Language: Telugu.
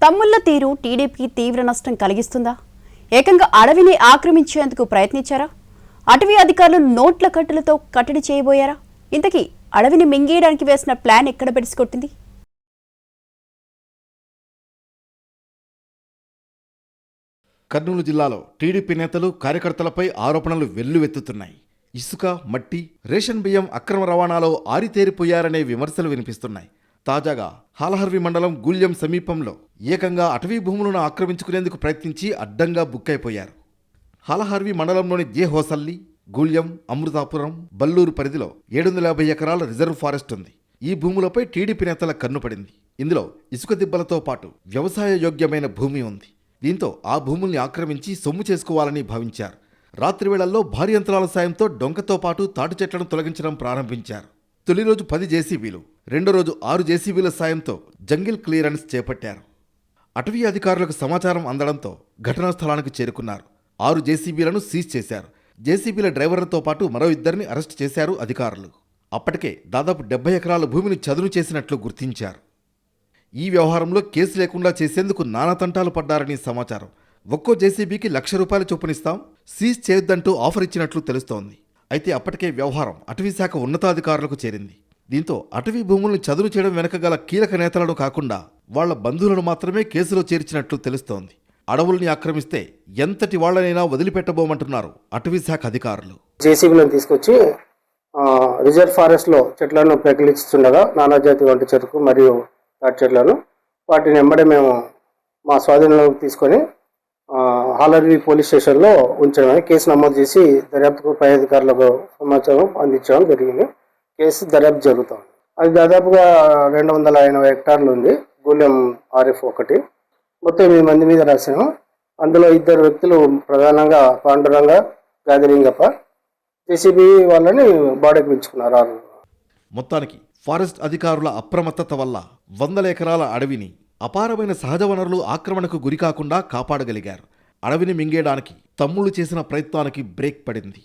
తమ్ముళ్ల తీరు టీడీపీకి తీవ్ర నష్టం కలిగిస్తుందా? ఏకంగా అడవిని ఆక్రమించేందుకు ప్రయత్నించారా? అటవీ అధికారులు నోట్ల కట్టలతో కట్టడి చేయబోయారా? ఇంతకీ అడవిని మింగేయడానికి వేసిన ప్లాన్ ఎక్కడ బెడిసికొట్టింది? కర్నూలు జిల్లాలో టీడీపీ నేతలు కార్యకర్తలపై ఆరోపణలు వెల్లువెత్తుతున్నాయి. ఇసుక, మట్టి, రేషన్ బియ్యం అక్రమ రవాణాలో ఆరితేరిపోయారనే విమర్శలు వినిపిస్తున్నాయి. తాజాగా హాలహర్వి మండలం గూళ్యం సమీపంలో ఏకంగా అటవీ భూములను ఆక్రమించుకునేందుకు ప్రయత్నించి అడ్డంగా బుక్కైపోయారు. హాలహర్వి మండలంలోని హోసల్లి, గూళ్యం, అమృతాపురం, బల్లూరు పరిధిలో 750 ఎకరాల రిజర్వ్ ఫారెస్ట్ ఉంది. ఈ భూములపై టీడీపీ నేతల కన్నుపడింది. ఇందులో ఇసుక దిబ్బలతో పాటు వ్యవసాయ యోగ్యమైన భూమి ఉంది. దీంతో ఆ భూముల్ని ఆక్రమించి సొమ్ము చేసుకోవాలని భావించారు. రాత్రి వేళల్లో భారీ యంత్రాల సాయంతో డొంకతో పాటు తాటి చెట్లను తొలగించడం ప్రారంభించారు. తొలి రోజు 10 జేసీబీలు, రెండో రోజు 6 జేసీబీల సాయంతో జంగిల్ క్లియరెన్స్ చేపట్టారు. అటవీ అధికారులకు సమాచారం అందడంతో ఘటనా స్థలానికి చేరుకున్నారు. 6 జేసీబీలను సీజ్ చేశారు. జేసీబీల డ్రైవర్లతో పాటు మరో 2 అరెస్ట్ చేశారు అధికారులు. అప్పటికే దాదాపు 70 ఎకరాల భూమిని చదును చేసినట్లు గుర్తించారు. ఈ వ్యవహారంలో కేసు లేకుండా చేసేందుకు నానా తంటాలు పడ్డారని సమాచారం. ఒక్కో జేసీబీకి ₹1,00,000 చొప్పునిస్తాం, సీజ్ చేయొద్దంటూ ఆఫర్ ఇచ్చినట్లు తెలుస్తోంది. అయితే అప్పటికే వ్యవహారం అటవీశాఖ ఉన్నతాధికారులకు చేరింది. దీంతో అటవీ భూములను చదును చేయడం వెనక గల కీలక నేతలను కాకుండా వాళ్ల బంధువులను మాత్రమే కేసులో చేర్చినట్లు తెలుస్తోంది. అడవుల్ని ఆక్రమిస్తే ఎంతటి వాళ్లనైనా వదిలిపెట్టబోమంటున్నారు అటవీశాఖ అధికారులు. జేసీబీలను తీసుకొచ్చి రిజర్వ్ ఫారెస్ట్ లో చెట్లను పెకిలిస్తుండగా నానాజాతి వంటి చెరుకు మరియు తాటి చెట్లను వాటిని వెంబడే మేము మా స్వాధీనంలోకి తీసుకొని హాలర్వి పోలీస్ స్టేషన్లో ఉంచడం, కేసు నమోదు చేసి దర్యాప్తుకు పై అధికారులకు సమాచారం అందించడం జరిగింది. కేసు దర్యాప్తు జరుగుతుంది. అది దాదాపుగా 280 హెక్టార్లు ఉంది. గూళ్యం RF1 మొత్తం 8 మంది మీద రాసాము. అందులో 2 వ్యక్తులు ప్రధానంగా పాండురంగ, గాదిలింగప్ప జేసీబీ వాళ్ళని బాడీకి పెంచుకున్నారు. మొత్తానికి ఫారెస్ట్ అధికారుల అప్రమత్తత వల్ల 100 ఎకరాల అడవిని, అపారమైన సహజ వనరులు ఆక్రమణకు గురికాకుండా కాపాడగలిగారు. అడవిని మింగేయడానికి తమ్ముళ్ళు చేసిన ప్రయత్నానికి బ్రేక్ పడింది.